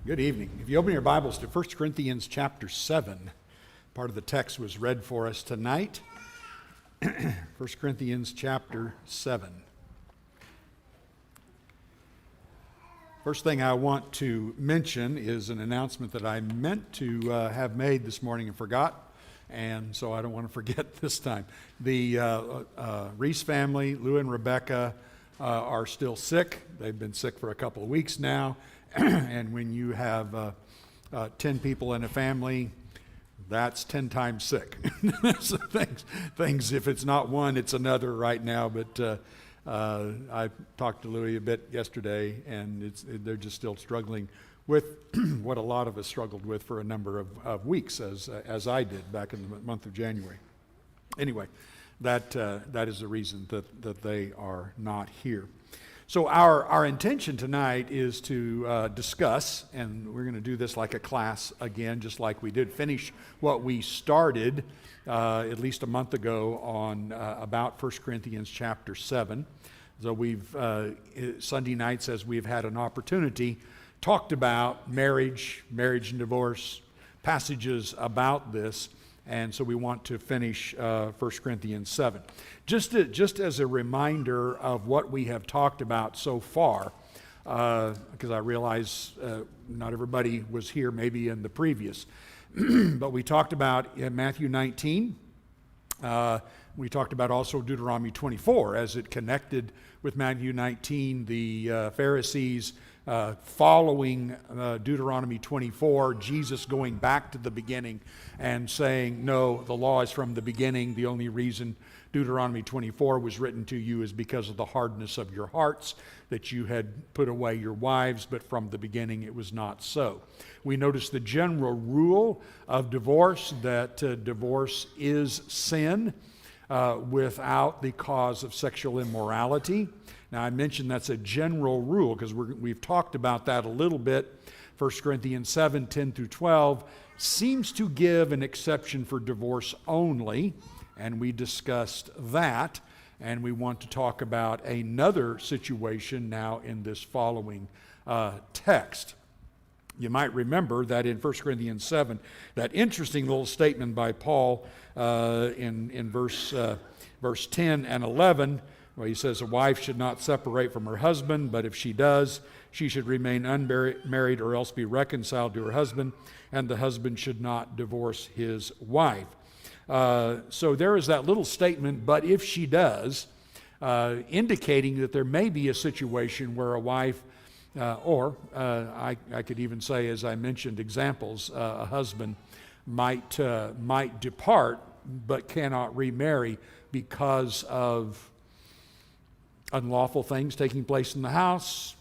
Good evening. If you open your Bibles to 1 Corinthians chapter 7, part of the text was read for us tonight. 1 Corinthians chapter 7. First thing I want to mention is an announcement that I meant to have made this morning and forgot, and so I don't want to forget this time. The Reese family, Lou and Rebecca, are still sick. They've been sick for a couple of weeks now. And when you have 10 people in a family, that's 10 times sick. So things, if it's not one, it's another right now. But I talked to Louie a bit yesterday, and they're just still struggling with what a lot of us struggled with for a number of weeks, as I did back in the month of January. Anyway, that is the reason that they are not here. So our intention tonight is to discuss, and we're going to do this like a class again, just like we did finish what we started at least a month ago on about 1 Corinthians chapter 7. So we've, Sunday nights, as we've had an opportunity, talked about marriage and divorce, passages about this. And so we want to finish 1 Corinthians 7. Just as a reminder of what we have talked about so far, because I realize not everybody was here maybe in the previous. But we talked about in Matthew 19. We talked about also Deuteronomy 24 as it connected with Matthew 19, the Pharisees following Deuteronomy 24, Jesus going back to the beginning and saying, no, the law is from the beginning. The only reason Deuteronomy 24 was written to you is because of the hardness of your hearts, that you had put away your wives, but from the beginning it was not so. We notice the general rule of divorce, that divorce is sin without the cause of sexual immorality. Now, I mentioned that's a general rule because we've talked about that a little bit. 1 Corinthians 7, 10 through 12 seems to give an exception for divorce only, and we discussed that. And we want to talk about another situation now in this following text. You might remember that in 1 Corinthians 7, that interesting little statement by Paul in verse 10 and 11, where he says, a wife should not separate from her husband, but if she does, she should remain unmarried or else be reconciled to her husband, and the husband should not divorce his wife. So there is that little statement, but if she does, indicating that there may be a situation where a wife, or I could even say, as I mentioned, examples, a husband might depart but cannot remarry because of unlawful things taking place in the house,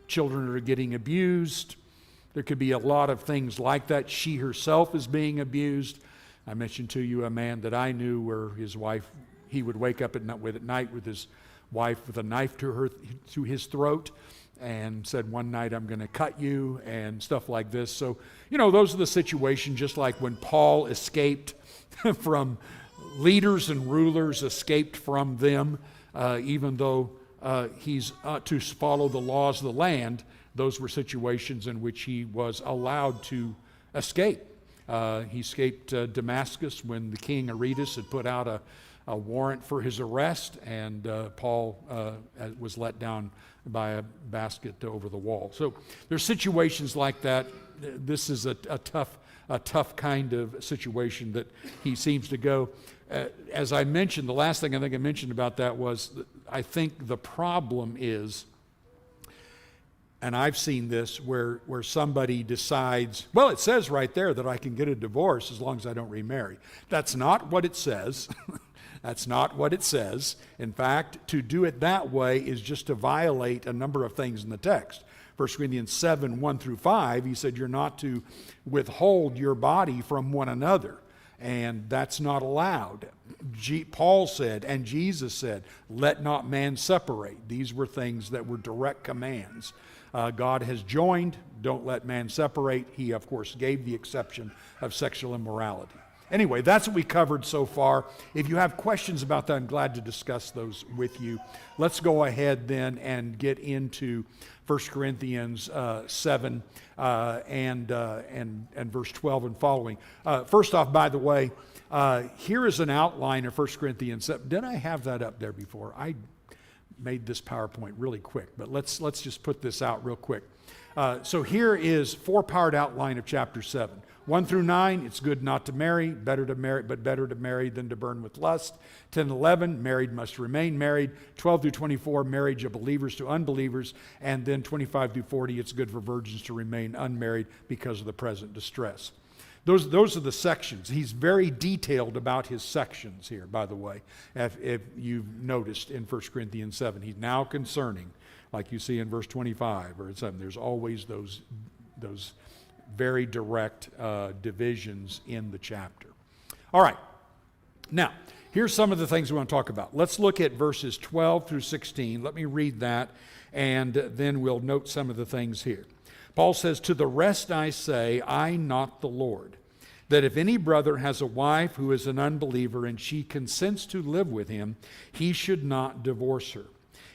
children are getting abused. There could be a lot of things like that. She herself is being abused. I mentioned to you a man that I knew where his wife, he would wake up at night with his wife with a knife to his throat and said, one night I'm going to cut you, and stuff like this. So, those are the situations, just like when Paul escaped from leaders and rulers, escaped from them, even though he's to follow the laws of the land. Those were situations in which he was allowed to escape. He escaped Damascus when the king Aretas had put out a warrant for his arrest, and Paul was let down by a basket over the wall. So there's situations like that. This is a tough kind of situation that he seems to go. As I mentioned, the last thing I think I mentioned about that was, I think the problem is, and I've seen this, where somebody decides, well, it says right there that I can get a divorce as long as I don't remarry. That's not what it says. That's not what it says. In fact, to do it that way is just to violate a number of things in the text. 1 Corinthians 7, 1 through 5, he said you're not to withhold your body from one another. And that's not allowed. Paul said, and Jesus said, let not man separate. These were things that were direct commands. God has joined, don't let man separate. He, of course, gave the exception of sexual immorality. Anyway, that's what we covered so far. If you have questions about that, I'm glad to discuss those with you. Let's go ahead then and get into 1 Corinthians 7 and verse 12 and following. First off, by the way, here is an outline of 1 Corinthians 7. Did I have that up there before? I made this PowerPoint really quick, but let's just put this out real quick. So here is 4-part outline of chapter 7. 1 through 9, it's good not to marry, better to marry than to burn with lust. 10 and 11, married must remain married. 12 through 24, marriage of believers to unbelievers. And then 25 through 40, it's good for virgins to remain unmarried because of the present distress. Those are the sections. He's very detailed about his sections here, by the way, if you've noticed in 1 Corinthians 7. He's now concerning, like you see in verse 25 or 7, there's always those very direct divisions in the chapter. All right. Now, here's some of the things we want to talk about. Let's look at verses 12 through 16. Let me read that, and then we'll note some of the things here. Paul says, "To the rest I say, I, not the Lord, that if any brother has a wife who is an unbeliever and she consents to live with him, he should not divorce her.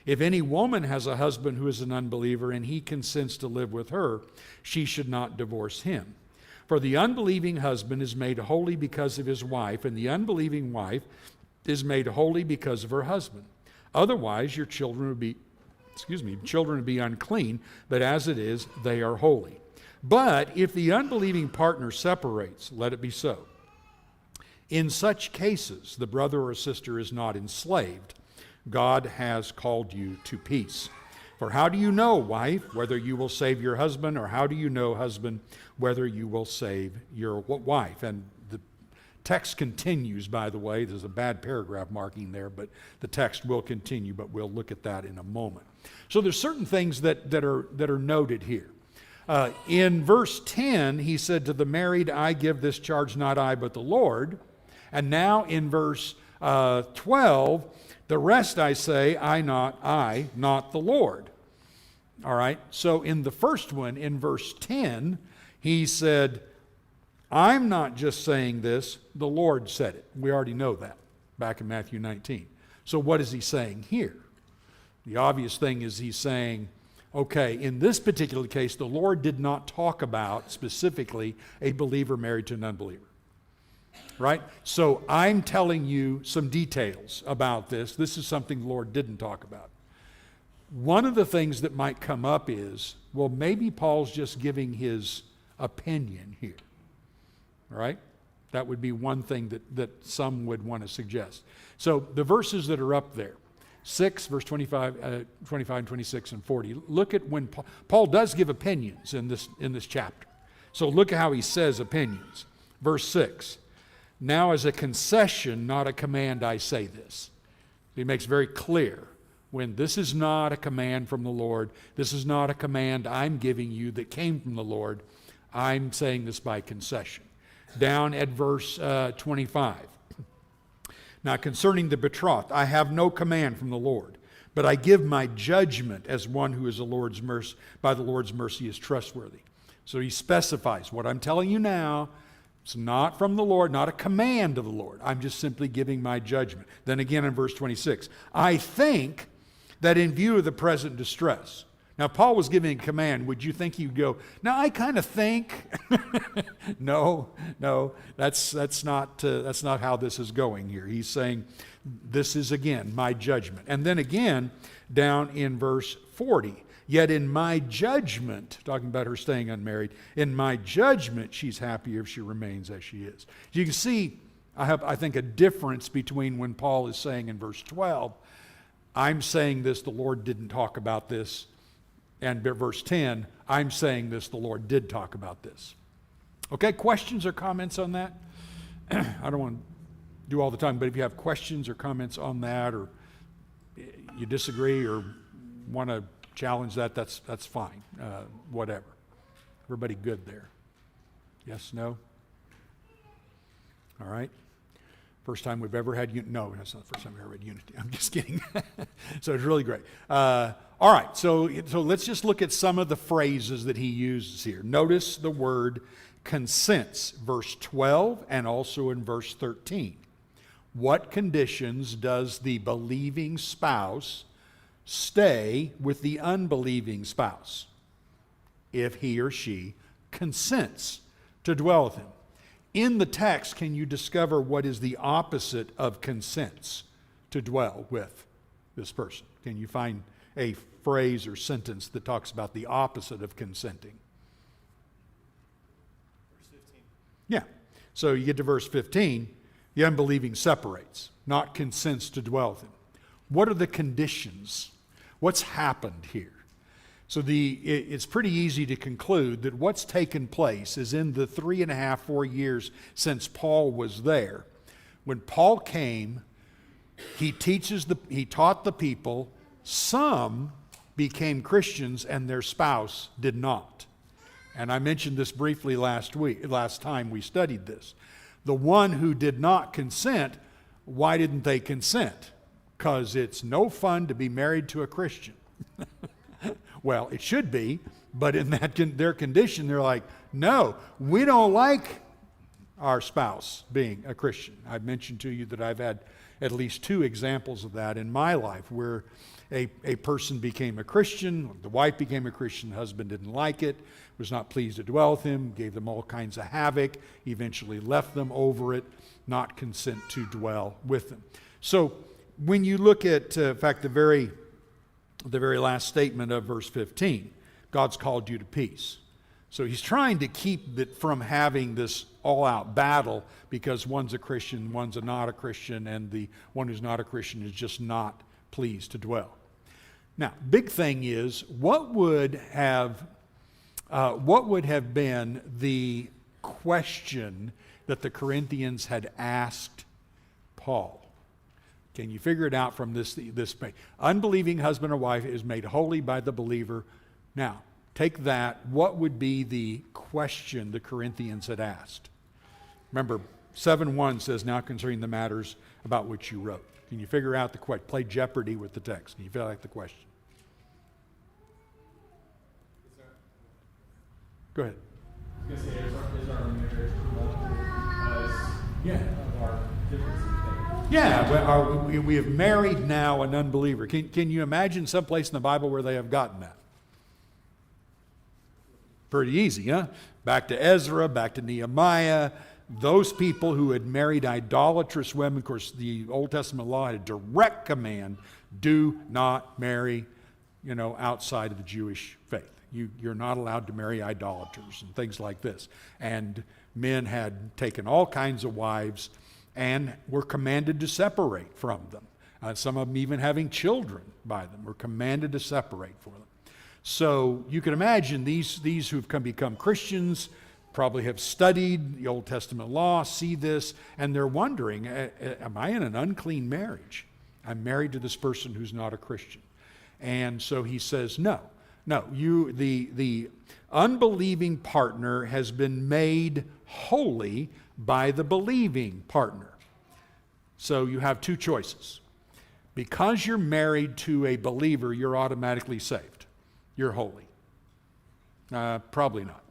If any woman has a husband who is an unbeliever and he consents to live with her, she should not divorce him. For the unbelieving husband is made holy because of his wife, and the unbelieving wife is made holy because of her husband. Otherwise, your children would be unclean, but as it is, they are holy. But if the unbelieving partner separates, let it be so. In such cases, the brother or sister is not enslaved. God has called you to peace. For how do you know, wife, whether you will save your husband, or how do you know, husband, whether you will save your wife?" And the text continues, by the way. There's a bad paragraph marking there, but the text will continue, but we'll look at that in a moment. So there's certain things that are noted here. In verse 10, he said, "To the married I give this charge, not I, but the Lord." And now in verse 12, "The rest I say, I, not the Lord." All right, so in the first one, in verse 10, he said, "I'm not just saying this, the Lord said it." We already know that back in Matthew 19. So what is he saying here? The obvious thing is he's saying, okay, in this particular case, the Lord did not talk about specifically a believer married to an unbeliever. Right? So I'm telling you some details about this. This is something the Lord didn't talk about. One of the things that might come up is, well, maybe Paul's just giving his opinion here. Right? That would be one thing that some would want to suggest. So the verses that are up there, 6, verse 25, and 26, and 40. Look at when Paul does give opinions in this chapter. So look at how he says opinions. Verse 6. "Now as a concession, not a command, I say this." He makes very clear when this is not a command from the Lord, this is not a command I'm giving you that came from the Lord, I'm saying this by concession. Down at verse 25. "Now concerning the betrothed, I have no command from the Lord, but I give my judgment as one who is by the Lord's mercy is trustworthy." So he specifies, what I'm telling you now, it's not from the Lord, not a command of the Lord. I'm just simply giving my judgment. Then again in verse 26, "I think that in view of the present distress." Now, if Paul was giving a command, would you think he'd go, "Now, I kind of think"? No, that's not how this is going here. He's saying, this is again my judgment. And then again, down in verse 40, "Yet in my judgment," talking about her staying unmarried, "in my judgment she's happier if she remains as she is." You can see, I think, a difference between when Paul is saying in verse 12, "I'm saying this, the Lord didn't talk about this," and verse 10, "I'm saying this, the Lord did talk about this." Okay, questions or comments on that? I don't want to do all the time, but if you have questions or comments on that, or you disagree or want to challenge that, that's fine. Whatever. Everybody good there? Yes, no? All right. First time we've ever had unity. No, that's not the first time we ever had unity. I'm just kidding. So it's really great. All right, so let's just look at some of the phrases that he uses here. Notice the word consents, verse 12 and also in verse 13. What conditions does the believing spouse stay with the unbelieving spouse if he or she consents to dwell with him? In the text, can you discover what is the opposite of consents to dwell with this person? Can you find a phrase or sentence that talks about the opposite of consenting? Verse 15. Yeah. So you get to verse 15, the unbelieving separates, not consents to dwell with him. What are the conditions? What's happened here? So it's pretty easy to conclude that what's taken place is in the 3.5, 4 years since Paul was there. When Paul came, he taught the people. Some became Christians and their spouse did not. And I mentioned this briefly last time we studied this. The one who did not consent, why didn't they consent? Because it's no fun to be married to a Christian. Well, it should be, but in their condition, they're like, no, we don't like our spouse being a Christian. I've mentioned to you that I've had at least 2 examples of that in my life where a person became a Christian, the wife became a Christian, the husband didn't like it, was not pleased to dwell with him, gave them all kinds of havoc, eventually left them over it, not consent to dwell with them. So when you look at, in fact, the very last statement of verse 15, God's called you to peace. So he's trying to keep it from having this all-out battle because one's a Christian, one's not a Christian, and the one who's not a Christian is just not pleased to dwell. Now, big thing is, what would have been the question that the Corinthians had asked Paul? Can you figure it out from this? Unbelieving husband or wife is made holy by the believer. Now, take that. What would be the question the Corinthians had asked? Remember, 7:1 says, now concerning the matters about which you wrote. Can you figure out the question? Play Jeopardy with the text. Can you figure out the question? Go ahead. I was going to say, is our marriage because of our differences? Yeah, we have married now an unbeliever. Can you imagine someplace in the Bible where they have gotten that? Pretty easy, huh? Back to Ezra, back to Nehemiah. Those people who had married idolatrous women, of course, the Old Testament law had a direct command, do not marry, outside of the Jewish faith. You're not allowed to marry idolaters and things like this. And men had taken all kinds of wives and were commanded to separate from them. Some of them even having children by them were commanded to separate from them. So you can imagine these who've become Christians probably have studied the Old Testament law, see this, and they're wondering, am I in an unclean marriage? I'm married to this person who's not a Christian. And so he says, no, the unbelieving partner has been made holy by the believing partner. So you have 2 choices. Because you're married to a believer, you're automatically saved. You're holy. Probably not.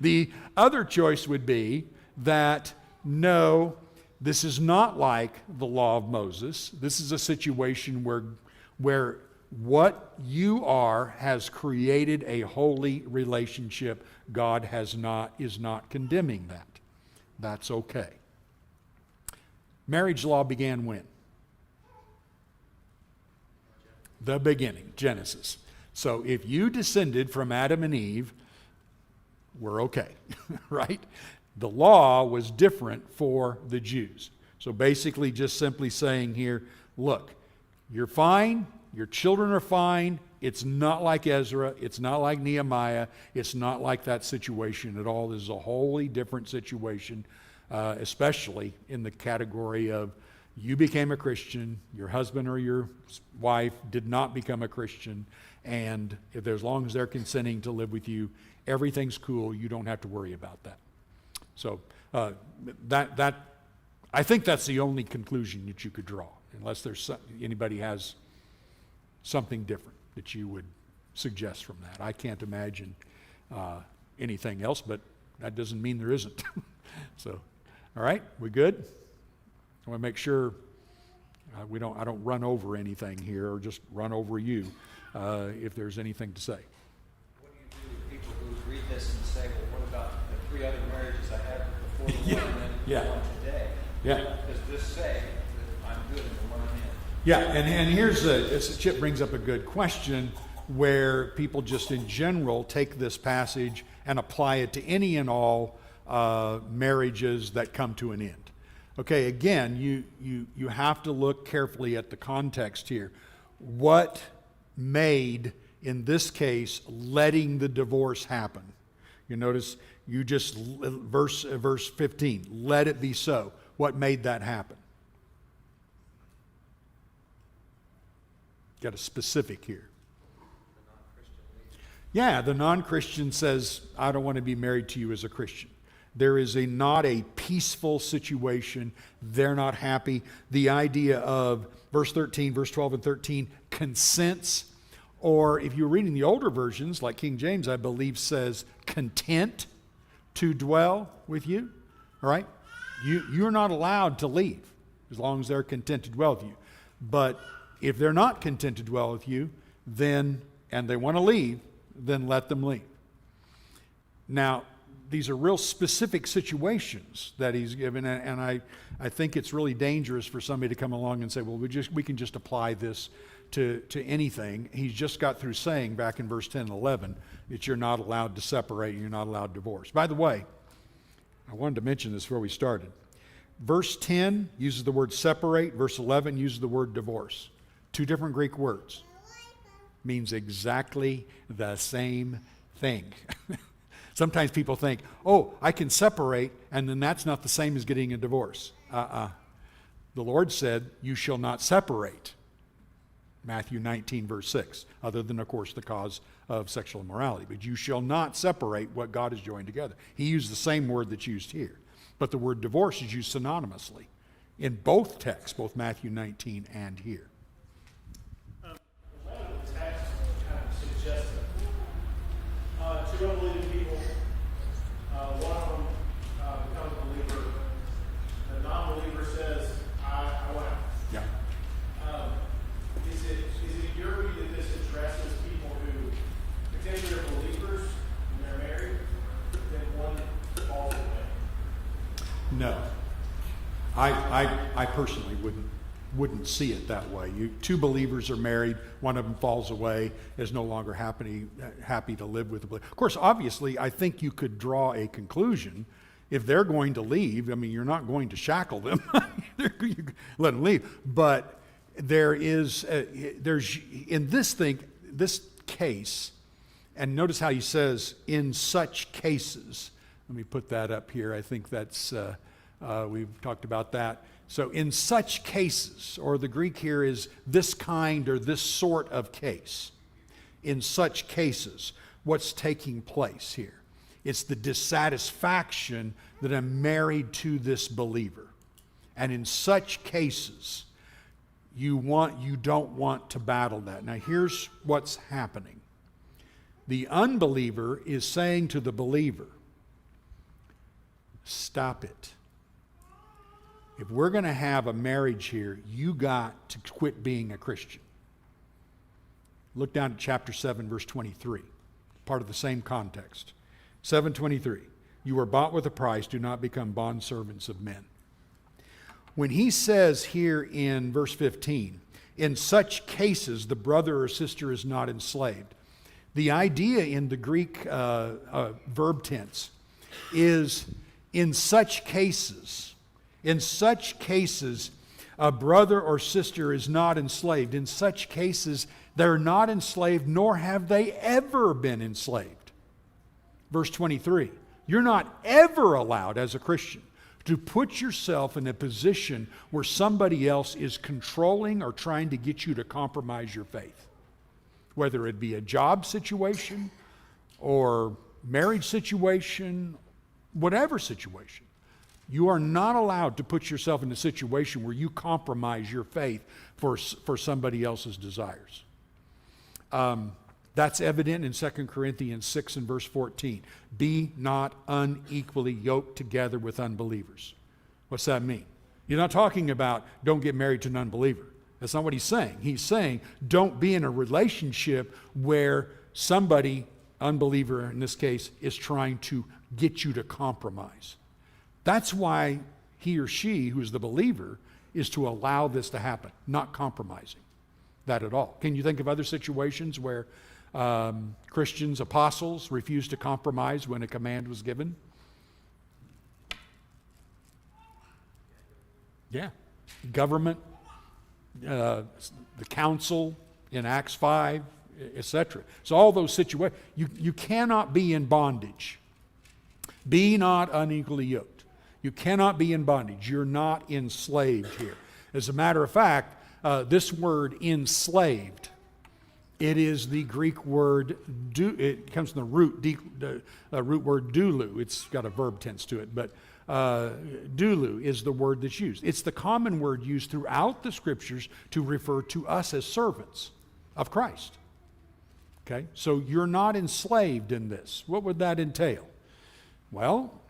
The other choice would be that, no, this is not like the law of Moses. This is a situation where what you are has created a holy relationship. God is not condemning that. That's okay. Marriage law began when? The beginning, Genesis. So if you descended from Adam and Eve, we're okay, right? The law was different for the Jews. So basically just simply saying here, look, you're fine, your children are fine, it's not like Ezra, it's not like Nehemiah, it's not like that situation at all. This is a wholly different situation, especially in the category of you became a Christian, your husband or your wife did not become a Christian, and as long as they're consenting to live with you, everything's cool. You don't have to worry about that. So that I think that's the only conclusion that you could draw, unless anybody has something different that you would suggest from that. I can't imagine anything else, but that doesn't mean there isn't. So, all right, we good? I want to make sure I don't run over anything here or just run over you if there's anything to say. What do you do with people who read this and say, well, what about the 3 other marriages I had before the one and then the one today? Yeah. Does this say that I'm good in the one I'm in? Yeah, and here's Chip brings up a good question where people just in general take this passage and apply it to any and all marriages that come to an end. Okay, again, you have to look carefully at the context here. What made, in this case, letting the divorce happen? You notice verse 15, let it be so. What made that happen? Got a specific here. Yeah, the non-Christian says, I don't want to be married to you as a Christian. There is not a peaceful situation. They're not happy. The idea of verse 13, verse 12 and 13, consents, or if you're reading the older versions, like King James, I believe, says content to dwell with you. All right? You're not allowed to leave as long as they're content to dwell with you. But if they're not content to dwell with you, then, and they want to leave, then let them leave. Now, these are real specific situations that he's given, and I think it's really dangerous for somebody to come along and say, well, we can just apply this to anything. He's just got through saying back in verse 10 and 11 that you're not allowed to separate and you're not allowed to divorce. By the way, I wanted to mention this before we started. Verse 10 uses the word separate. Verse 11 uses the word divorce. 2 different Greek words. Means exactly the same thing. Sometimes people think, oh, I can separate, and then that's not the same as getting a divorce. The Lord said, you shall not separate. Matthew 19, verse 6. Other than, of course, the cause of sexual immorality. But you shall not separate what God has joined together. He used the same word that's used here. But the word divorce is used synonymously in both texts, both Matthew 19 and here. A lot of the text kind of suggests that 2 unbelieving people, one of them becomes a believer. The non-believer says, I want out. Yeah. Is it your view that this addresses people who pretend they're believers and they're married, then one falls away? No. I personally wouldn't see it that way. 2 believers are married, one of them falls away, is no longer happy to live with the believer. Of course, obviously, I think you could draw a conclusion. If they're going to leave, I mean, you're not going to shackle them. You let them leave. But there's in this case, and notice how he says, in such cases. Let me put that up here. I think that's, we've talked about that. So in such cases, or the Greek here is this kind or this sort of case. In such cases, what's taking place here? It's the dissatisfaction that I'm married to this believer. And in such cases, you don't want to battle that. Now here's what's happening. The unbeliever is saying to the believer, stop it. If we're going to have a marriage here, you got to quit being a Christian. Look down at chapter 7, verse 23, part of the same context. 7:23, you were bought with a price, do not become bondservants of men. When he says here in verse 15, in such cases the brother or sister is not enslaved, the idea in the Greek verb tense is in such cases, a brother or sister is not enslaved. In such cases, they're not enslaved, nor have they ever been enslaved. Verse 23, you're not ever allowed as a Christian to put yourself in a position where somebody else is controlling or trying to get you to compromise your faith. Whether it be a job situation or marriage situation, whatever situation. You are not allowed to put yourself in a situation where you compromise your faith for somebody else's desires. That's evident in 2 Corinthians 6 and verse 14. Be not unequally yoked together with unbelievers. What's that mean? You're not talking about don't get married to an unbeliever. That's not what he's saying. He's saying don't be in a relationship where somebody, unbeliever in this case, is trying to get you to compromise. That's why he or she, who is the believer, is to allow this to happen, not compromising that at all. Can you think of other situations where Christians, apostles, refused to compromise when a command was given? Yeah. Government, the council in Acts 5, etc. So all those situations, you cannot be in bondage. Be not unequally yoked. You cannot be in bondage. You're not enslaved here. As a matter of fact, this word enslaved, it is the Greek word, it comes from the root word doulou. It's got a verb tense to it, but doulou is the word that's used. It's the common word used throughout the scriptures to refer to us as servants of Christ. Okay, so you're not enslaved in this. What would that entail? Well,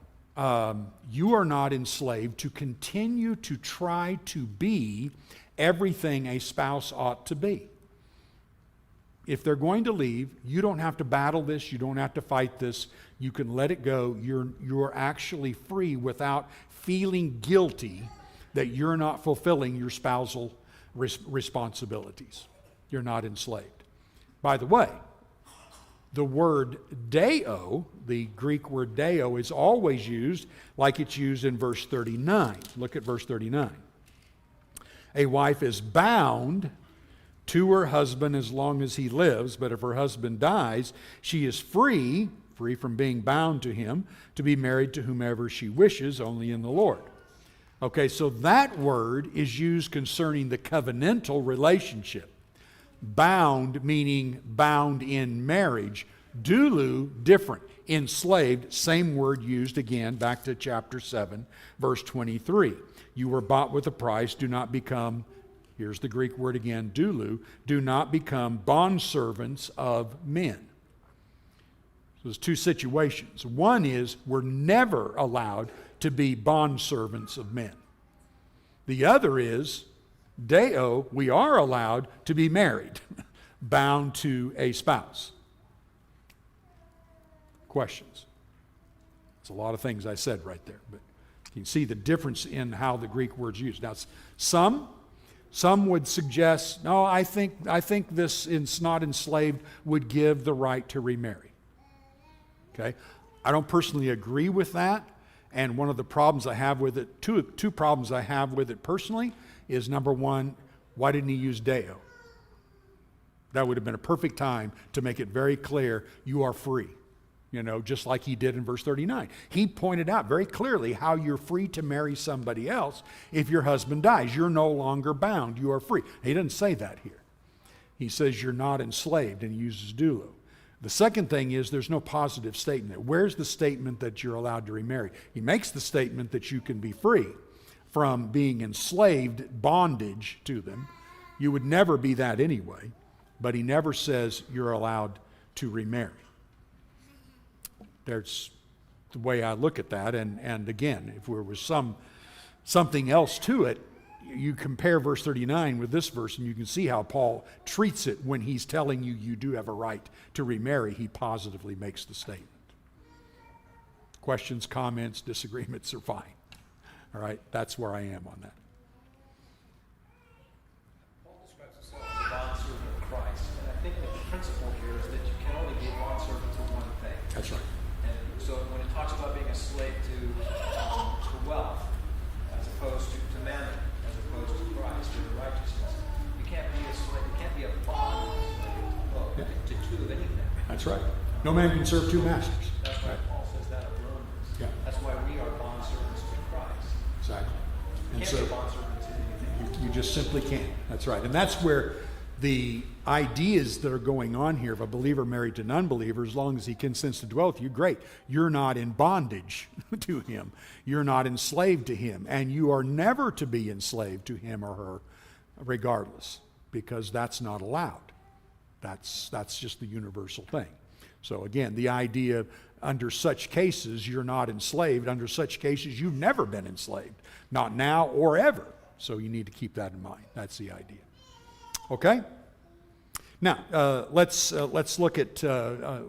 you are not enslaved to continue to try to be everything a spouse ought to be. If they're going to leave, you don't have to battle this. You don't have to fight this. You can let it go. You're actually free without feeling guilty that you're not fulfilling your spousal responsibilities. You're not enslaved. By the way, the word deo, the Greek word deo, is always used like it's used in verse 39. Look at verse 39. A wife is bound to her husband as long as he lives, but if her husband dies, she is free from being bound to him, to be married to whomever she wishes, only in the Lord. Okay, so that word is used concerning the covenantal relationship. Bound meaning bound in marriage. Doulou, different. Enslaved, same word used again, back to chapter 7, verse 23. You were bought with a price, do not become, here's the Greek word again, doulou, do not become bondservants of men. So there's two situations. One is we're never allowed to be bondservants of men. The other is, deo, we are allowed to be married, bound to a spouse. Questions? It's a lot of things I said right there, but you can see the difference in how the Greek word's used. Now, some would suggest, no, I think this not enslaved would give the right to remarry. Okay? I don't personally agree with that, and one of the problems I have with it, two problems I have with it personally, is number one, why didn't he use deo? That would have been a perfect time to make it very clear you are free. Just like he did in verse 39. He pointed out very clearly how you're free to marry somebody else if your husband dies. You're no longer bound. You are free. He doesn't say that here. He says you're not enslaved, and he uses doulo. The second thing is there's no positive statement. Where's the statement that you're allowed to remarry? He makes the statement that you can be free from being enslaved, bondage to them. You would never be that anyway, but he never says you're allowed to remarry. There's the way I look at that, and again, if there was something else to it, you compare verse 39 with this verse, and you can see how Paul treats it when he's telling you you do have a right to remarry. He positively makes the statement. Questions, comments, disagreements are fine. All right, that's where I am on that. Paul describes himself as a bondservant of Christ, and I think that the principle here is that you can only be a bondservant to one thing. That's right. And so when it talks about being a slave to wealth, as opposed to mammon, as opposed to Christ or to righteousness, you can't be a slave. You can't be a bond slave to two of anything. That's right. No man can serve two masters. That's why Paul says that of Romans. Yeah. That's why we are bondservants to Christ. Exactly. You And can't so be a bondservant to anything. you just simply can't. That's right. And that's where the ideas that are going on here of a believer married to an unbeliever, as long as he consents to dwell with you, great. You're not in bondage to him. You're not enslaved to him. And you are never to be enslaved to him or her regardless, because that's not allowed. That's just the universal thing. So again, the idea under such cases, you're not enslaved. Under such cases, you've never been enslaved. Not now or ever. So you need to keep that in mind. That's the idea. Okay? Now, let's look at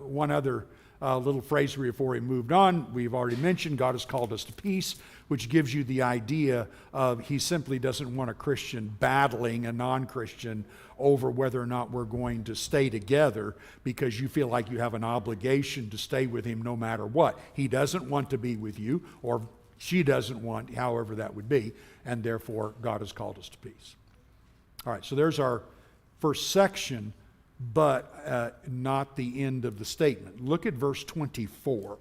one other little phrase before we moved on. We've already mentioned God has called us to peace, which gives you the idea of he simply doesn't want a Christian battling a non-Christian over whether or not we're going to stay together because you feel like you have an obligation to stay with him no matter what. He doesn't want to be with you, or she doesn't want, however that would be, and therefore God has called us to peace. All right, so there's our first section, but not the end of the statement. Look at verse 24.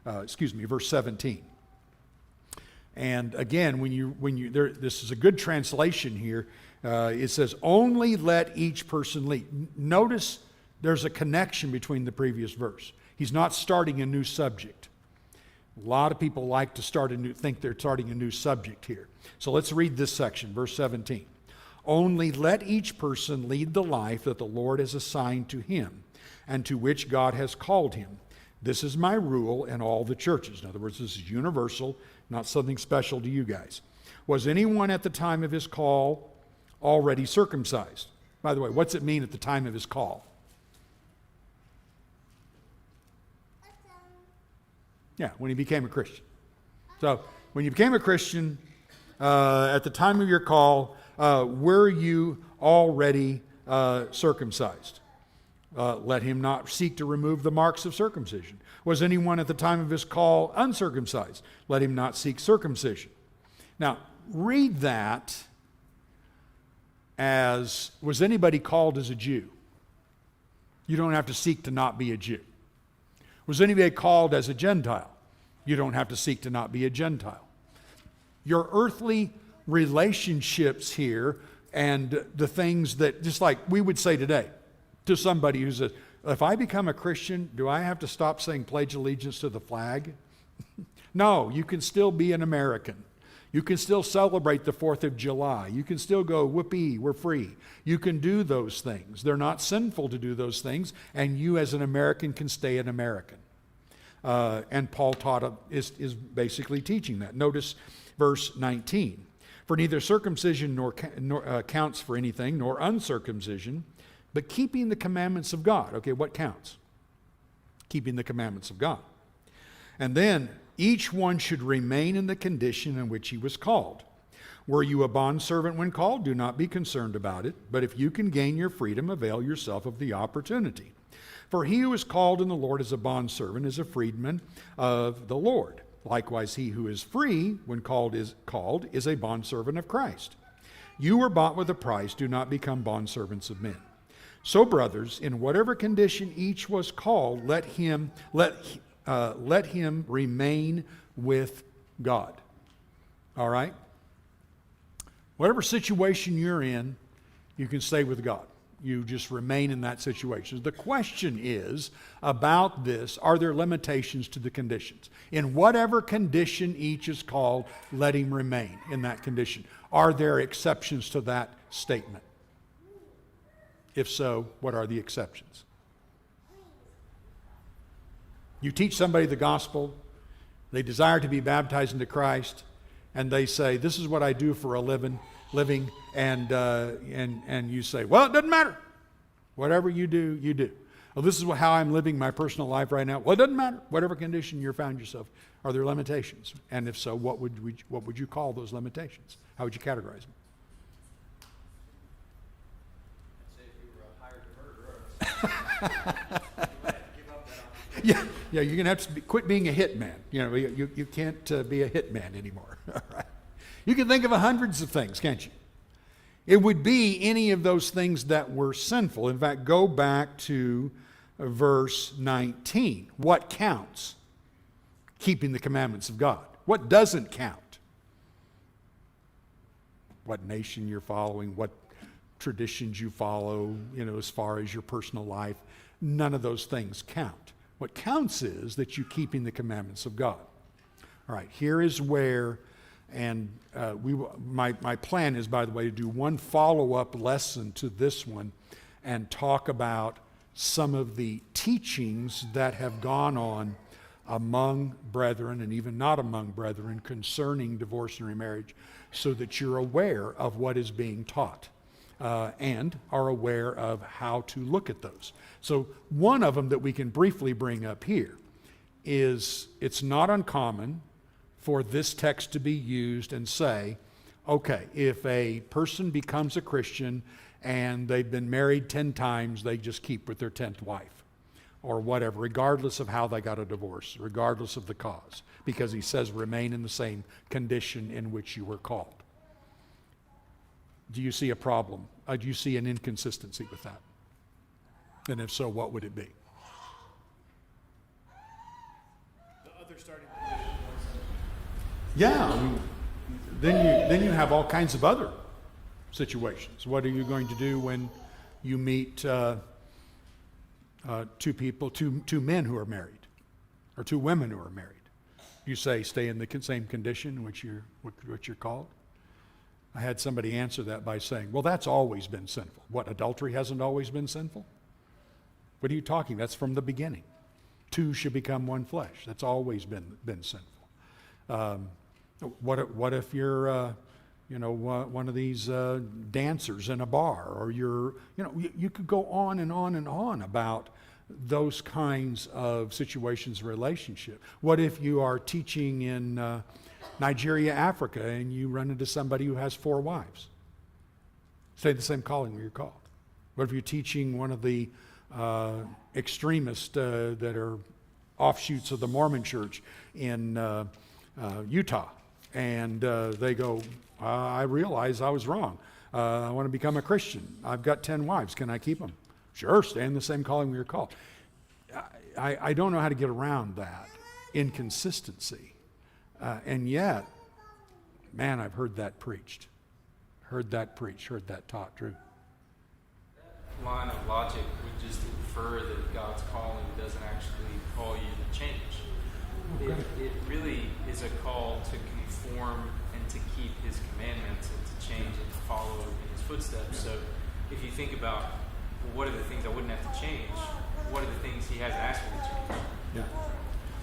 Verse 17. And again, this is a good translation here. It says, "Only let each person lead." Notice there's a connection between the previous verse. He's not starting a new subject. A lot of people like to think they're starting a new subject here. So let's read this section, verse 17. "Only let each person lead the life that the Lord has assigned to him and to which God has called him. This is my rule in all the churches." In other words, this is universal, not something special to you guys. "Was anyone at the time of his call already circumcised?" By the way, what's it mean at the time of his call? Yeah, when he became a Christian. So, when you became a Christian, at the time of your call, were you already circumcised? Let him not seek to remove the marks of circumcision. Was anyone at the time of his call uncircumcised? Let him not seek circumcision. Now, read that as, was anybody called as a Jew? You don't have to seek to not be a Jew. Was anybody called as a Gentile? You don't have to seek to not be a Gentile. Your earthly relationships here and the things that, just like we would say today to somebody who says, if I become a Christian, do I have to stop saying pledge allegiance to the flag? No, you can still be an American. You can still celebrate the 4th of July. You can still go, whoopee, we're free. You can do those things. They're not sinful to do those things, and you as an American can stay an American. And Paul is basically teaching that. Notice verse 19. "For neither circumcision nor counts for anything, nor uncircumcision, but keeping the commandments of God." Okay, what counts? Keeping the commandments of God. And then, "Each one should remain in the condition in which he was called. Were you a bondservant when called? Do not be concerned about it. But if you can gain your freedom, avail yourself of the opportunity. For he who is called in the Lord as a bondservant is a freedman of the Lord. Likewise, he who is free when called is a bondservant of Christ. You were bought with a price. Do not become bondservants of men. So, brothers, in whatever condition each was called, let him remain with God." All right? Whatever situation you're in, you can stay with God. You just remain in that situation. The question is about this, are there limitations to the conditions? In whatever condition each is called, let him remain in that condition. Are there exceptions to that statement? If so, what are the exceptions? You teach somebody the gospel, they desire to be baptized into Christ, and they say, "This is what I do for a living," and you say, "Well, it doesn't matter. Whatever you do, you do." "Well, this is how I'm living my personal life right now." "Well, it doesn't matter. Whatever condition you found yourself, are there limitations? And if so, what would you call those limitations? How would you categorize them?" I'd say if you were a hired murderer, you might give up that opportunity. Yeah, you're going to have to quit being a hitman. You can't be a hitman anymore. All right. You can think of hundreds of things, can't you? It would be any of those things that were sinful. In fact, go back to verse 19. What counts? Keeping the commandments of God. What doesn't count? What nation you're following, what traditions you follow, as far as your personal life. None of those things count. What counts is that you're keeping the commandments of God. All right, here is where, and my plan is, by the way, to do one follow-up lesson to this one and talk about some of the teachings that have gone on among brethren and even not among brethren concerning divorce and remarriage, so that you're aware of what is being taught and are aware of how to look at those. So one of them that we can briefly bring up here is, it's not uncommon for this text to be used and say, okay, if a person becomes a Christian and they've been married 10 times, they just keep with their 10th wife or whatever, regardless of how they got a divorce, regardless of the cause, because he says remain in the same condition in which you were called. Do you see a problem? Do you see an inconsistency with that? And if so, what would it be? The other starting position was Yeah, I mean, then you have all kinds of other situations. What are you going to do when you meet two men who are married, or two women who are married? You say stay in the same condition in which you're called. I had somebody answer that by saying, well, that's always been sinful. What, adultery hasn't always been sinful? What are you talking? That's from the beginning. Two should become one flesh. That's always been sinful. What if you're one of these dancers in a bar, or you could go on and on and on about those kinds of situations, relationship. What if you are teaching in Nigeria, Africa, and you run into somebody who has 4 wives? Stay the same calling where you're called. What if you're teaching one of the extremists that are offshoots of the Mormon church in Utah, and they go, I realize I was wrong. I want to become a Christian. I've got 10 wives. Can I keep them? Sure, stay in the same calling we were called. I don't know how to get around that inconsistency. And yet, man, I've heard that preached. Heard that taught, Drew. That line of logic would just infer that God's calling doesn't actually call you to change. It really is a call to conform and to keep his commandments and to change and to follow in his footsteps. So if you think about, well, what are the things I wouldn't have to change? What are the things he has asked me to change? Yeah.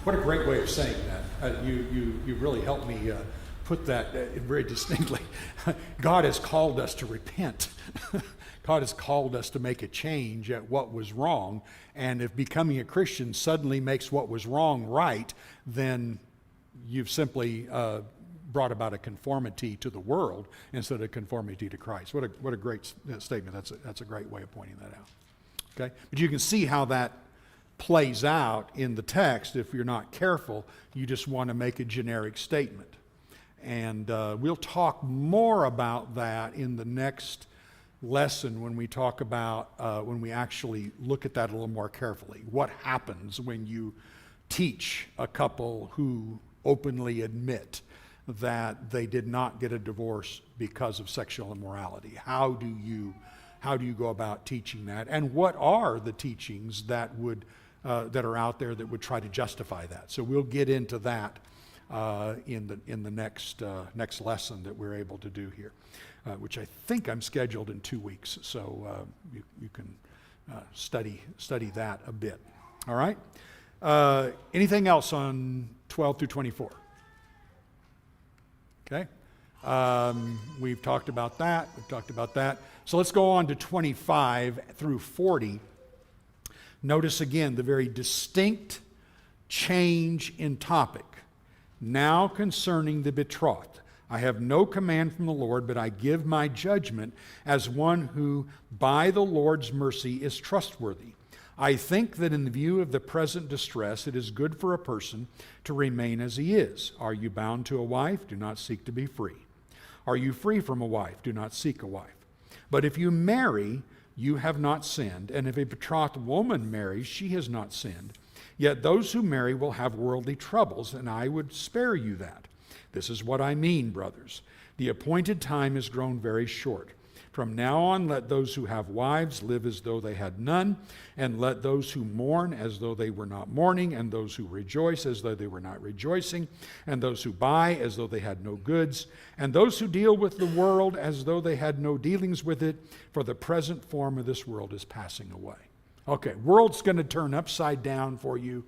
What a great way of saying that. You really helped me put that very distinctly. God has called us to repent. God has called us to make a change at what was wrong. And if becoming a Christian suddenly makes what was wrong right, then you've simply brought about a conformity to the world instead of conformity to Christ. What a great statement. That's a great way of pointing that out. Okay, but you can see how that plays out in the text. If you're not careful, you just want to make a generic statement. And we'll talk more about that in the next lesson when we talk about, when we actually look at that a little more carefully. What happens when you teach a couple who openly admit that they did not get a divorce because of sexual immorality? How do you go about teaching that? And what are the teachings that that are out there that would try to justify that? So we'll get into that in the next lesson that we're able to do here, which I think I'm scheduled in 2 weeks. So you can study that a bit. All right. Anything else on 12 through 24? Okay. We've talked about that. So let's go on to 25 through 40. Notice again the very distinct change in topic. Now concerning the betrothed, I have no command from the Lord, but I give my judgment as one who by the Lord's mercy is trustworthy. I think that in the view of the present distress, it is good for a person to remain as he is. Are you bound to a wife? Do not seek to be free. Are you free from a wife? Do not seek a wife. But if you marry, you have not sinned, and if a betrothed woman marries, she has not sinned. Yet those who marry will have worldly troubles, and I would spare you that. This is what I mean, brothers. The appointed time is grown very short. From now on, let those who have wives live as though they had none, and let those who mourn as though they were not mourning, and those who rejoice as though they were not rejoicing, and those who buy as though they had no goods, and those who deal with the world as though they had no dealings with it, for the present form of this world is passing away. Okay, world's going to turn upside down for you.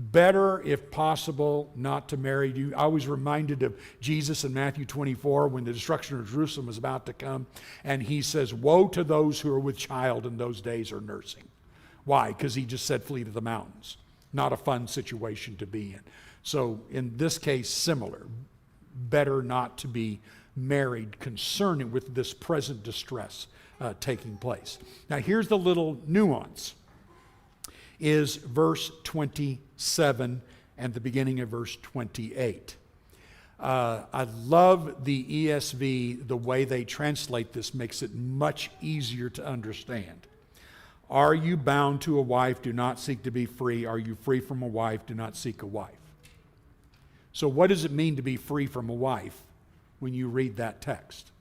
Better, if possible, not to marry you. I was reminded of Jesus in Matthew 24 when the destruction of Jerusalem was about to come. And he says, woe to those who are with child in those days or nursing. Why? Because he just said flee to the mountains. Not a fun situation to be in. So in this case, similar. Better not to be married concerning with this present distress taking place. Now here's the little nuance. Is verse 27 and the beginning of verse 28. I love the ESV, the way they translate this makes it much easier to understand. Are you bound to a wife? Do not seek to be free. Are you free from a wife? Do not seek a wife. So what does it mean to be free from a wife when you read that text?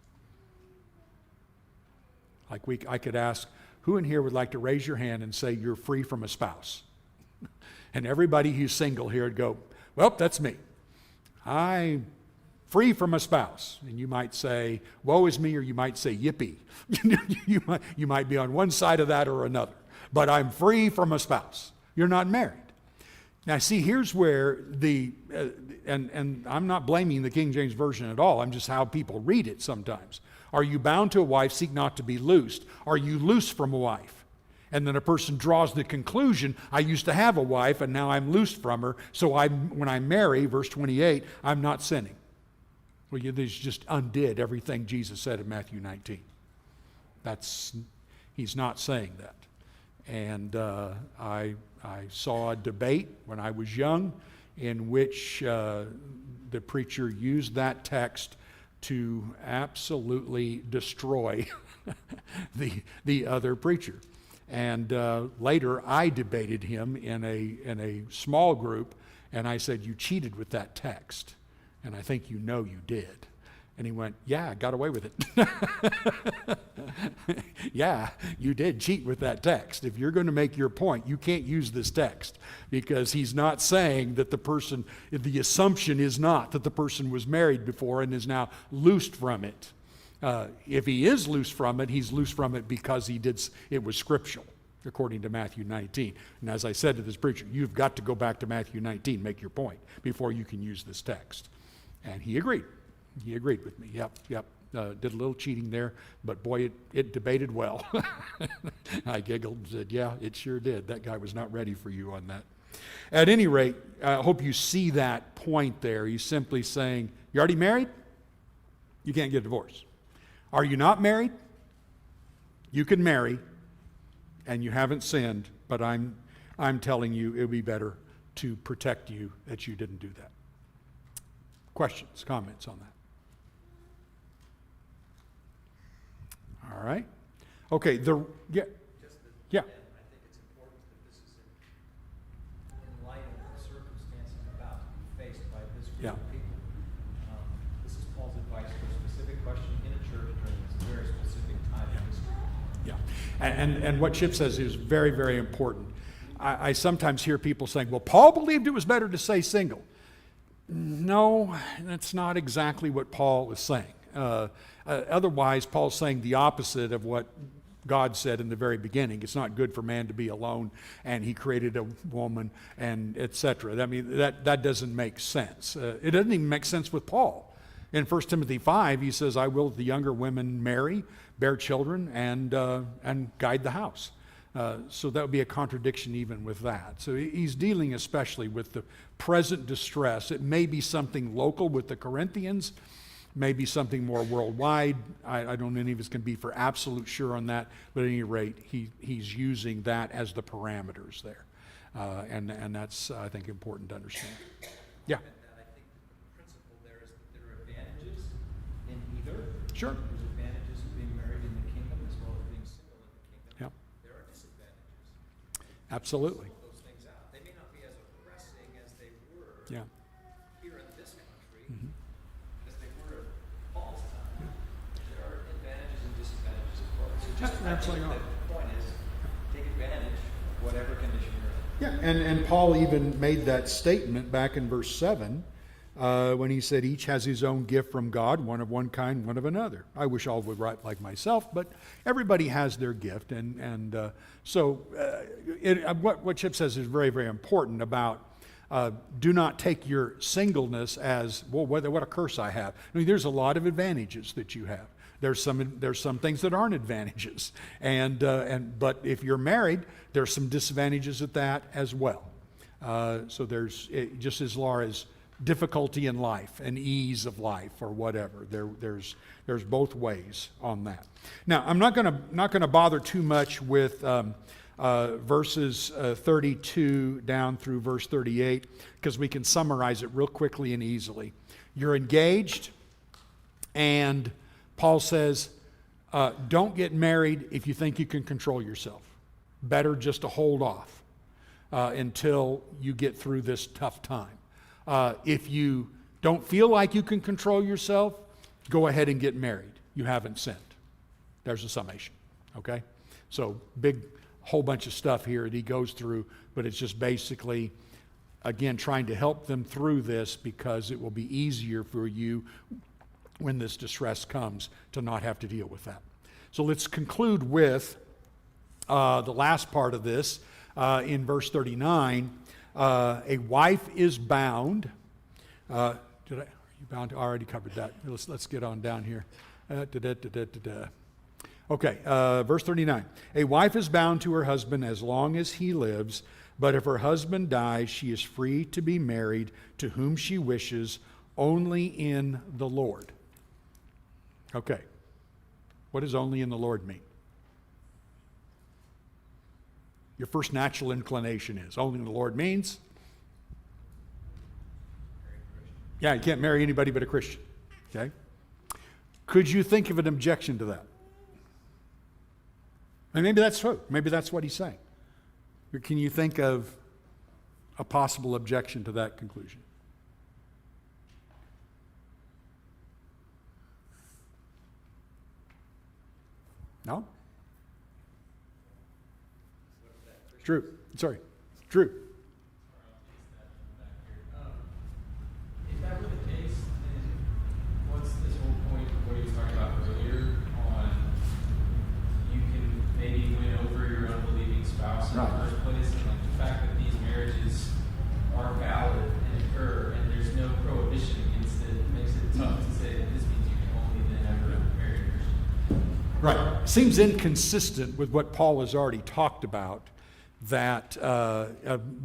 I could ask, who in here would like to raise your hand and say you're free from a spouse? And everybody who's single here would go, well, that's me. I'm free from a spouse. And you might say, woe is me, or you might say, yippee. you might be on one side of that or another. But I'm free from a spouse. You're not married. Now, see, here's where and I'm not blaming the King James Version at all. I'm just how people read it sometimes. Are you bound to a wife? Seek not to be loosed. Are you loose from a wife? And then a person draws the conclusion, I used to have a wife and now I'm loosed from her, so when I marry, verse 28, I'm not sinning. Well, they just undid everything Jesus said in Matthew 19. He's not saying that. And I saw a debate when I was young in which the preacher used that text to absolutely destroy the other preacher. And later I debated him in a small group, and I said, you cheated with that text, and I think you know you did. And he went, yeah, I got away with it. Yeah, you did cheat with that text. If you're going to make your point, you can't use this text, because he's not saying that the assumption is not that the person was married before and is now loosed from it. If he is loose from it, he's loose from it because it was scriptural, according to Matthew 19. And as I said to this preacher, you've got to go back to Matthew 19, make your point, before you can use this text. And he agreed. He agreed with me. Yep. Did a little cheating there, but boy, it debated well. I giggled and said, yeah, it sure did. That guy was not ready for you on that. At any rate, I hope you see that point there. He's simply saying, you already married? You can't get a divorce. Are you not married? You can marry, and you haven't sinned, but I'm telling you it would be better to protect you that you didn't do that. Questions, comments on that? All right. Okay, I think it's important that this is in light of the circumstances about to be faced by this group of people. This is Paul's advice for a specific question in a church during this very specific time in history. Yeah. And what Chip says is very, very important. I sometimes hear people saying, well, Paul believed it was better to say single. No, that's not exactly what Paul is saying. Otherwise, Paul's saying the opposite of what God said in the very beginning. It's not good for man to be alone, and he created a woman, and etc. I mean, that doesn't make sense. It doesn't even make sense with Paul. In 1 Timothy 5, he says, I will the younger women marry, bear children, and guide the house. So that would be a contradiction even with that. So he's dealing especially with the present distress. It may be something local with the Corinthians, maybe something more worldwide. I don't know any of us can be for absolute sure on that, but at any rate, he's using that as the parameters there. And that's, I think, important to understand. Yeah. I think the principle there is that there are advantages in either. Sure. There's advantages of being married in the kingdom as well as being single in the kingdom. Yeah. There are disadvantages. Absolutely. Sort those things out. They may not be as oppressing as they were Yeah. here in this country, Mm-hmm. as they were at Paul's time. There are advantages and disadvantages just I Absolutely think not. the point is take advantage of whatever condition you're in. Yeah, and Paul even made that statement back in verse 7 when he said, each has his own gift from God, one of one kind, one of another. I wish all would write like myself, but everybody has their gift. What Chip says is very, very important about do not take your singleness as, well, what a curse I have. I mean, there's a lot of advantages that you have. There's some things that aren't advantages, but if you're married, there's some disadvantages at that as well. So there's just as far as difficulty in life and ease of life or whatever. There's both ways on that. Now I'm not gonna bother too much with verses 32 down through verse 38 because we can summarize it real quickly and easily. You're engaged, and Paul says, don't get married if you think you can control yourself. Better just to hold off until you get through this tough time. If you don't feel like you can control yourself, go ahead and get married. You haven't sinned. There's a summation, okay? So big whole bunch of stuff here that he goes through, but it's just basically, again, trying to help them through this because it will be easier for you when this distress comes to not have to deal with that. So let's conclude with the last part of this in verse 39. A wife is bound. Are you bound? I already covered that. Let's get on down here. Okay, verse 39. A wife is bound to her husband as long as he lives, but if her husband dies, she is free to be married to whom she wishes, only in the Lord. Okay, what does only in the Lord mean? Your first natural inclination is only in the Lord means? Yeah, you can't marry anybody but a Christian. Okay? Could you think of an objection to that? And maybe that's true. Maybe that's what he's saying. Can you think of a possible objection to that conclusion? No? Drew. Sorry. Drew. If that were the case, then what's this whole point of what you were talking about earlier on you can maybe win over your unbelieving spouse in the first place, and like the fact that these marriages are valid and occur and there's no prohibition against it makes it tough to say that this means you can only then ever marry a Christian. Right. Seems inconsistent with what Paul has already talked about, that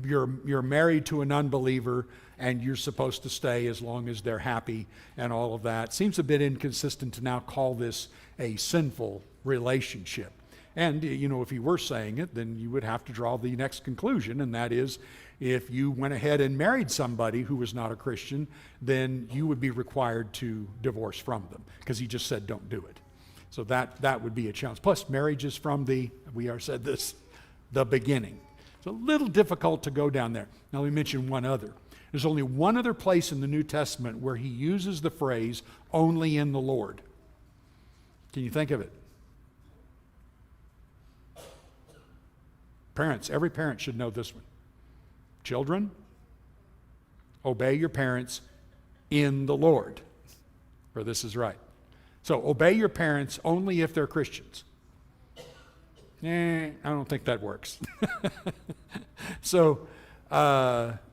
you're married to an unbeliever and you're supposed to stay as long as they're happy and all of that. Seems a bit inconsistent to now call this a sinful relationship. And, if he were saying it, then you would have to draw the next conclusion, and that is, if you went ahead and married somebody who was not a Christian, then you would be required to divorce from them, because he just said don't do it. So that would be a challenge. Plus, marriage is from the beginning. It's a little difficult to go down there. Now, let me mention one other. There's only one other place in the New Testament where he uses the phrase, only in the Lord. Can you think of it? Parents, every parent should know this one. Children, obey your parents in the Lord, for this is right. So obey your parents only if they're Christians. I don't think that works. So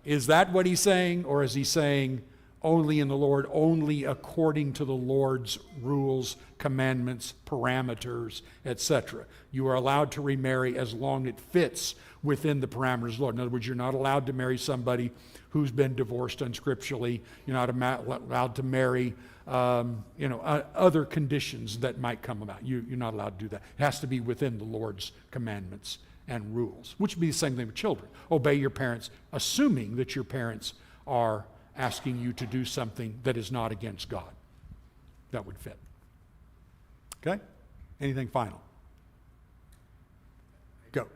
is that what he's saying, or is he saying only in the Lord, only according to the Lord's rules, commandments, parameters, etc.? You are allowed to remarry as long as it fits within the parameters of the Lord. In other words, you're not allowed to marry somebody who's been divorced unscripturally. You're not allowed to marry other conditions that might come about. You're not allowed to do that. It has to be within the Lord's commandments and rules, which would be the same thing with children. Obey your parents, assuming that your parents are asking you to do something that is not against God. That would fit. Okay? Anything final? Go.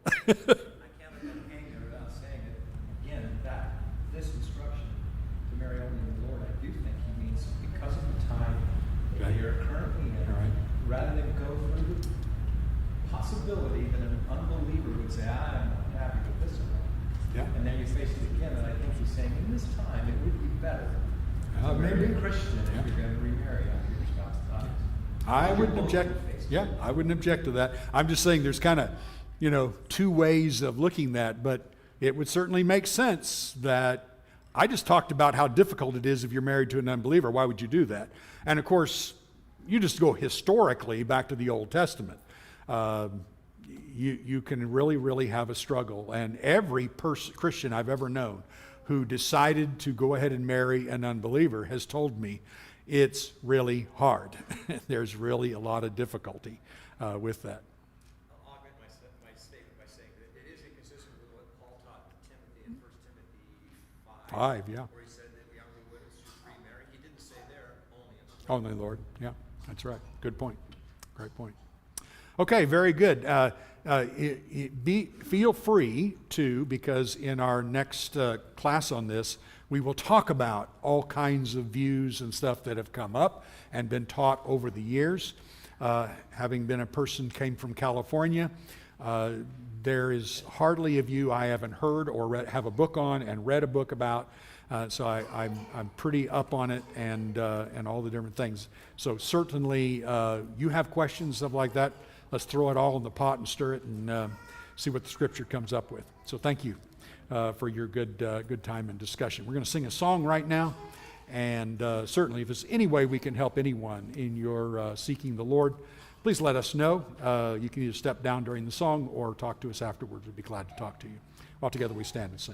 I can't let them hang there without saying that, again, that this instruction to marry only in the Lord, I do think he means because of the time that Okay. you're currently in, All right. rather than go through may be. You're a Christian Yeah. if you're going to remarry after your spouse dies. I wouldn't object. Yeah, I wouldn't object to that. I'm just saying there's kind of, two ways of looking at, but it would certainly make sense that I just talked about how difficult it is if you're married to an unbeliever. Why would you do that? And of course, you just go historically back to the Old Testament. You can really have a struggle. And every Christian I've ever known who decided to go ahead and marry an unbeliever has told me it's really hard. There's really a lot of difficulty with that. I'll augment my statement by saying that it is inconsistent with what Paul taught Timothy in 1 Timothy 5. 5, yeah. Where he said that young widows should remarry. He didn't say there only in the Lord. Only Lord. Yeah, that's right. Good point. Great point. Okay, very good. Feel free to, because in our next class on this, we will talk about all kinds of views and stuff that have come up and been taught over the years. Having been a person came from California, there is hardly a view I haven't heard or have a book on and read a book about. So I'm pretty up on it and all the different things. So certainly you have questions, stuff like that. Let's throw it all in the pot and stir it and see what the Scripture comes up with. So thank you for your good time and discussion. We're going to sing a song right now, and certainly if there's any way we can help anyone in your seeking the Lord, please let us know. You can either step down during the song or talk to us afterwards. We'd be glad to talk to you. All together we stand and sing.